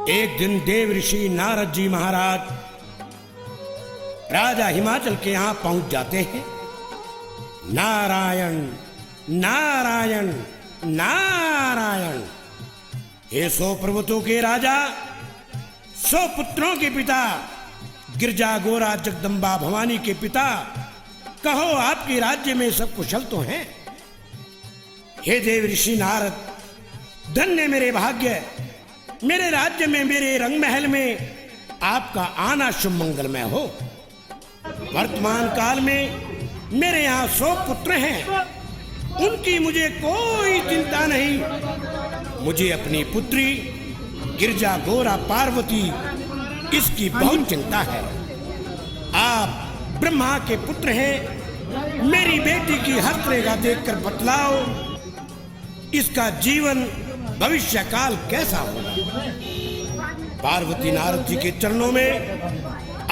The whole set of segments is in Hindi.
एक दिन देव ऋषि नारद जी महाराज राजा हिमाचल के यहां पहुंच जाते हैं। नारायण नारायण नारायण। हे 100 पर्वतों के राजा, 100 पुत्रों के पिता, गिरजा गोरा जगदम्बा भवानी के पिता, कहो आपके राज्य में सब कुशल तो हैं? हे देव ऋषि नारद, धन्य मेरे भाग्य, मेरे राज्य में, मेरे रंग महल में आपका आना शुभ मंगलमय हो। वर्तमान काल में मेरे यहाँ 100 पुत्र हैं, उनकी मुझे कोई चिंता नहीं। मुझे अपनी पुत्री गिरजा गोरा पार्वती, इसकी बहुत चिंता है। आप ब्रह्मा के पुत्र हैं, मेरी बेटी की हर तरह का देखकर बतलाओ, इसका जीवन भविष्य काल कैसा होगा। पार्वती नारद जी के चरणों में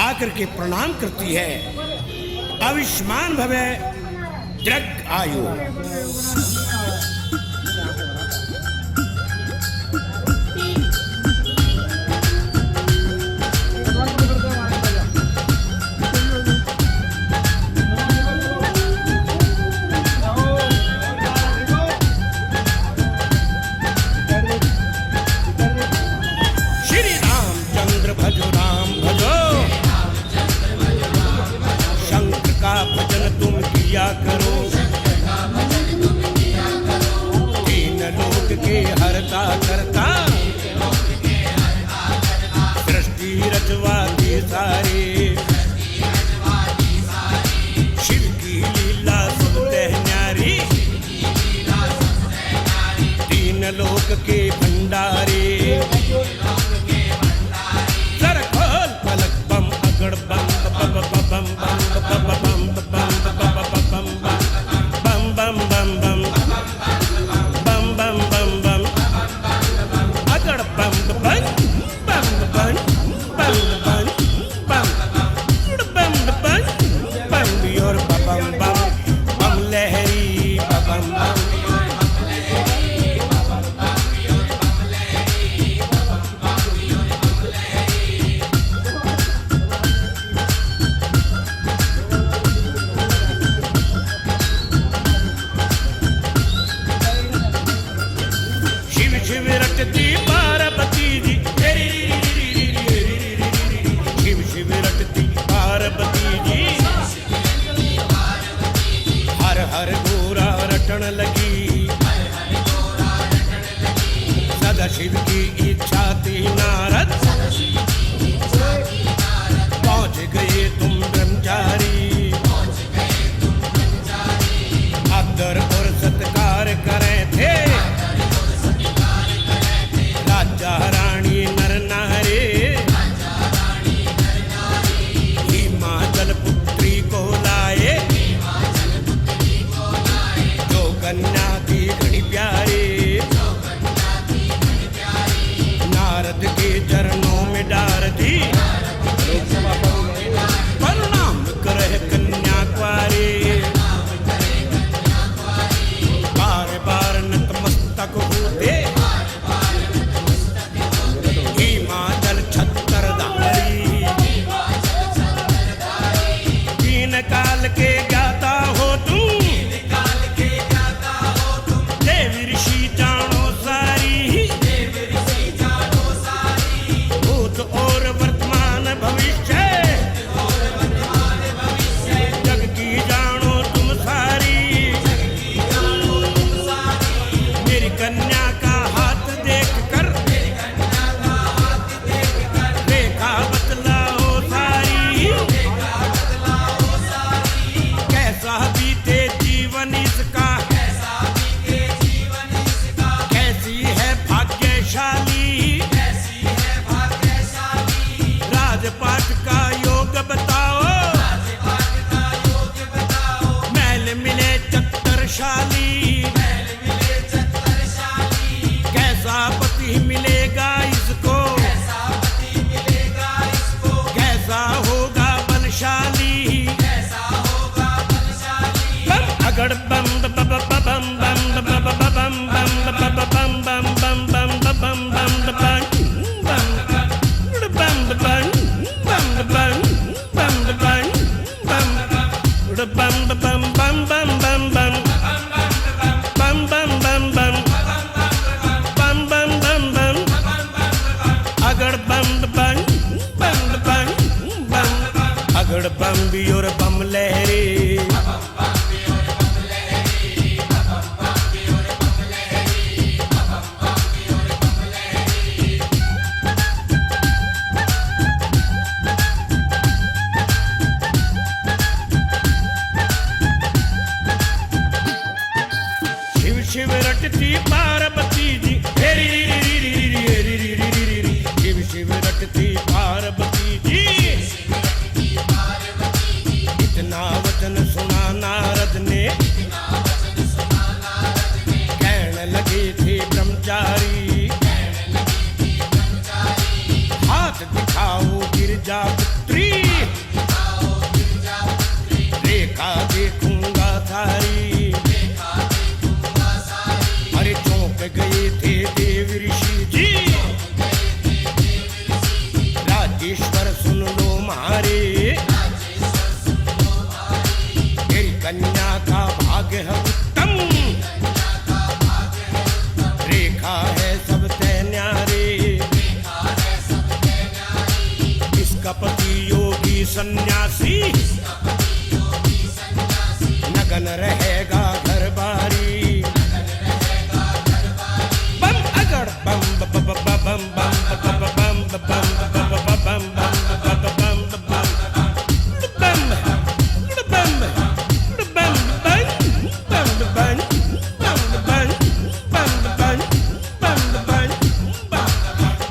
आकर के प्रणाम करती है। आयुष्मान भवः, दीर्घ आयु। करो तीन लोक के हरता करता, सृष्टि रचवाती सारी, शिव की लीला सुनते न्यारी, तीन लोक के भंडारी। सर खोल पलक बम अगड़ बम बम बम बम बम लगी, सदा शिव की इच्छा थी नारद, पहुंच गए तुम ब्रह्मचारी, आदर और सत्कार करे थे राजा रानी नर नारी, हिमाचल पुत्री को लाए, कन्या की घड़ी प्यारी, नारद के चरणों में डार दी, प्रणाम करे कन्या कुंवारी, बार बार नतमस्तक होते हिमाचल छत्रधारी, तीन काल के ज्ञाता हो तुम, राजपाट का योग बताओ, महल मिले चतुरशाली, कैसा पति मिलेगा इसको, कैसा होगा बलशाली, बम अगड़ बम बम बम बम बम बम बम बम बम बम बम बम बम बम बम बम सन्यासी, नगन रहेगा घर बारी। बम अगड़ बम बम बम बम बम बम बम बम बम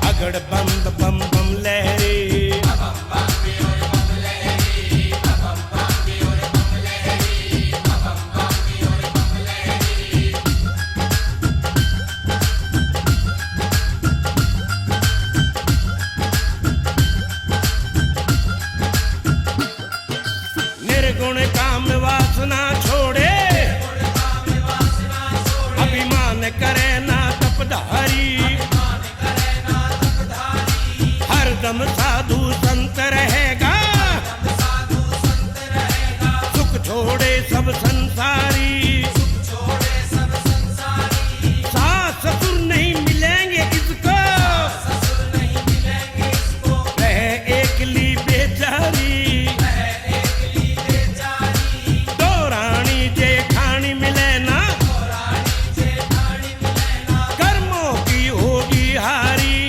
अगड़ बम बम बम लहरे। निर्गुण काम वासना छोड़े, अभिमान करे ना तपधारी। हरदम साधु संत रहेगा, सुख छोड़े सब संसारी। सास ससुर नहीं मिलेंगे इसको, रहे एकली बेचारी। दो रानी जेठानी मिले ना, कर्मों की होगी हारी।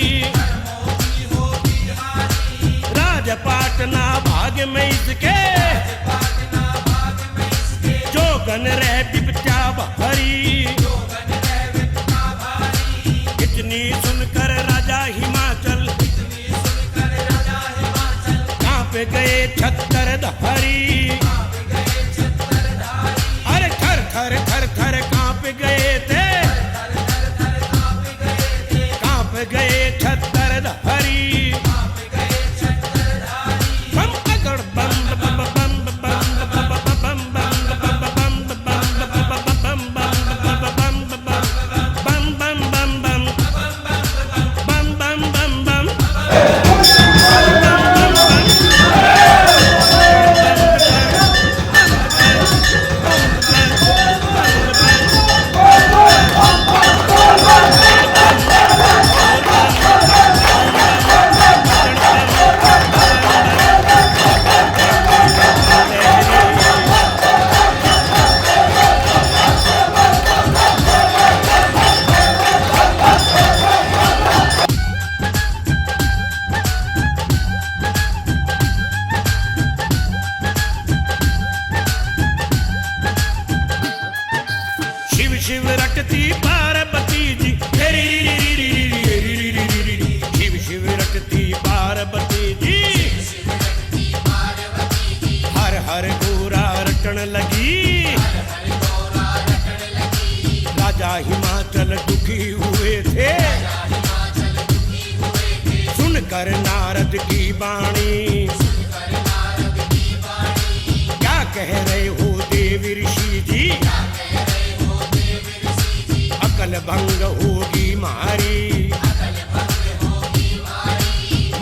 राजपाट ना भाग में इसके, जोगन रह विपत्या भारी। इतनी सुनकर राजा हिमाचल, कांप गए छत्तर धारी। अरे थर थर थर थर कांप गए थे, कांप गए छत्तर धारी। बम अगड़ बम बम बम बम बम बम बम शिव रटती पार्वती जी, शिव शिव रटती पार्वती जी। हर हर गोरा रटन लगी, राजा हिमाचल दुखी हुए थे। सुनकर नारद की वाणी, क्या कह रहे हो देवी ऋषि जी। अकल भंग होगी मारी,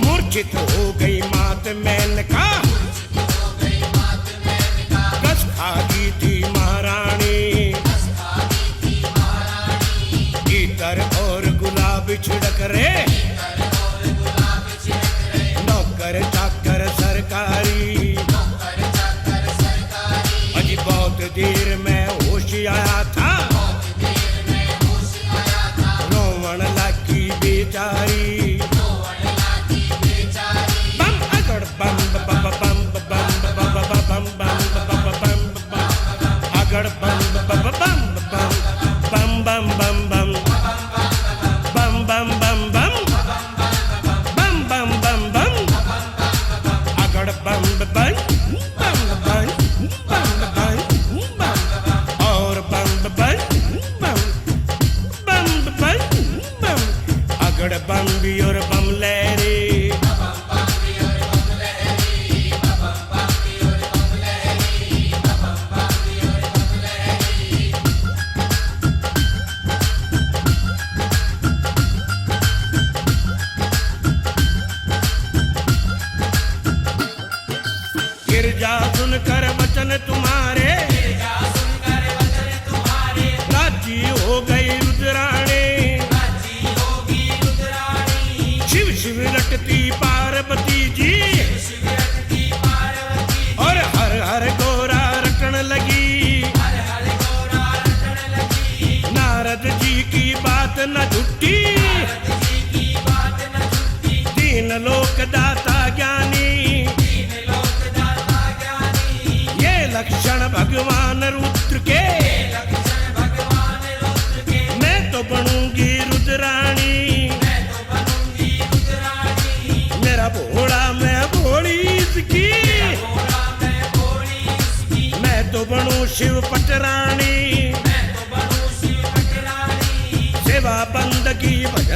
मूर्छित हो गई मात मेनका। कस खा गई थी महारानी, इतर और गुलाब छिड़क रे। नौकर चाकर सरकारी, अजी बहुत देर में होश आया था। रोवण लागी बेचारी, बम अगड़ बम बम बम बम बम बम बम अगड़ बम बम बम बम बम बम बम बम बम बम बम बम बम बम बम बम अगड़ बम बम बम बम बम बम और बम बम बम बम बम बम अगड़ बम भी और बम लहरे। गिरजा सुनकर वचन तुम्हारे, राजी हो गई रुद्राणी। शिव शिव रटती पार्वती जी,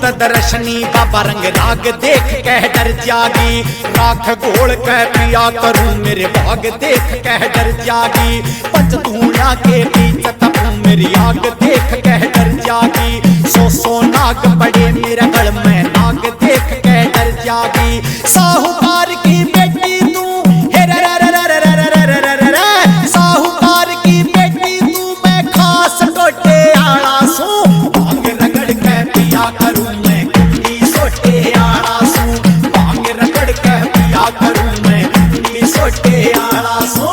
भूत दर्शनी बाबा रंग राग देख कह डर जागी, राख घोल कह पिया करूं मेरे भाग देख कह डर जागी, पंच धूणा के बीच तपू मेरी आग देख कह डर जागी, सौ नाग पड़े मेरे गल में नाग देख कह डर जागी। साहूकार की बेटी तू हे रे रे रे रे रे रे रे रे रे रे, साहूकार की बेटी तू मैं खास टोटे आला सू, भांग रगड़ के पिया करूं मैं कुंडी सोटे आला सू, भांग रगड़ के पिया करूं मैं कुंडी सोटे आला सू।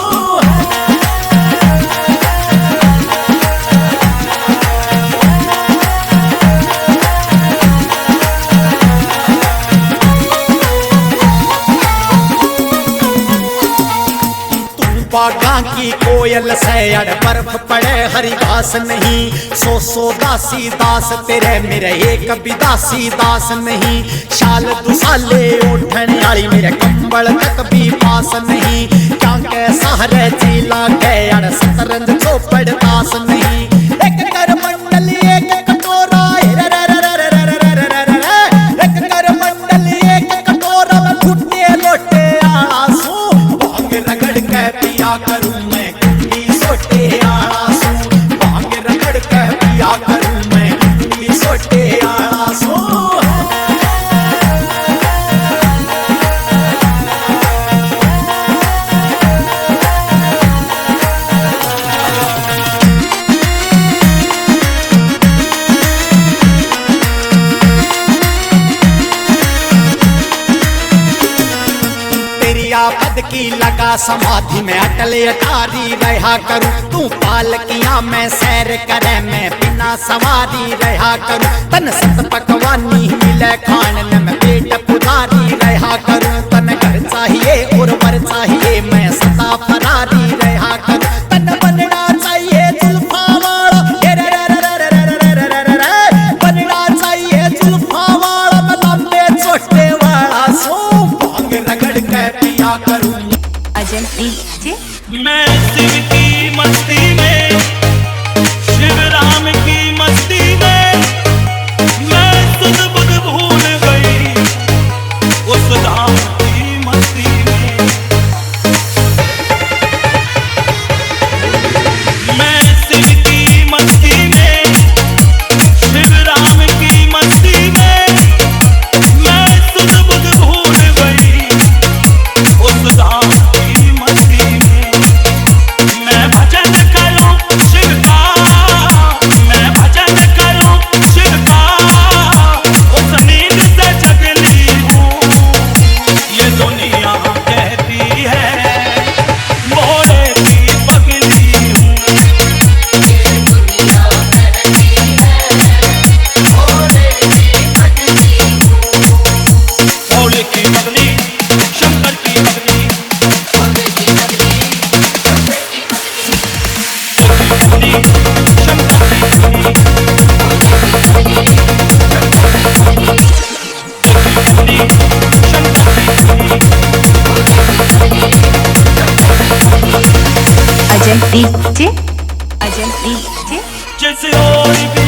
बागा की कोयल से अड़ बर्फ पड़े हरी घास नहीं, सौ दासी दास तेरे मेरे एक भी दासी दास नहीं, शाल दुसाले उठने वाली मेरे कंबल तक भी पास नहीं, क्या कैसा हरे जिला के अड़ सतरंज चौपड़ दास नहीं, एक कर मंडल एक कटोरा रे रे रे रे रे रे रे रे रे, एक कर मंडल एक कटोरा घुटने लोटे आसू, भांग रगड़ के पिया करूं मैं कुंडी सोटे आला सू, भांग रगड़ के पिया करूं मैं कुंडी सोटे आला सू। पद की लगा समाधि में अटल अटारी रहा करूं, तू पालकियां में सैर करे मैं बिना सवारी रहा करूं, तन सत पकवानी मिले खाने में पेट पुजारी रहा करूं, तन घर चाहिए और वर चाहिए मैं सदा फरारी रहा करूं, तन बनना चाहिए जुल्फा वाला रे रे रे रे रे रे रे रे, बनना चाहिए जुल्फा वाला मैं लंबे छोटे वाला सो, भांग रगड़ के पिया करूं। अजय डीजे मैं शिव की मस्ती में, शिव राम की मस्ती में, मैं सुध बुध भूल गई उस धाम की मस्ती में, मैं शिव की मस्ती में, शिव राम की मस्ती में, मैं सुध बुध भूल गई उस धाम की मस्ती में, मैं भजन करूं शिव का, मैं भजन करूं शिव का, उस नींद से जगली हूँ, ये दुनिया कहती है मोरे की पगली हूँ, ये दुनिया कहती है मोरे की पगली हूँ, भोले की पगली शंकर की पगली, अजय डीजे अजय डीजे जैसे और भी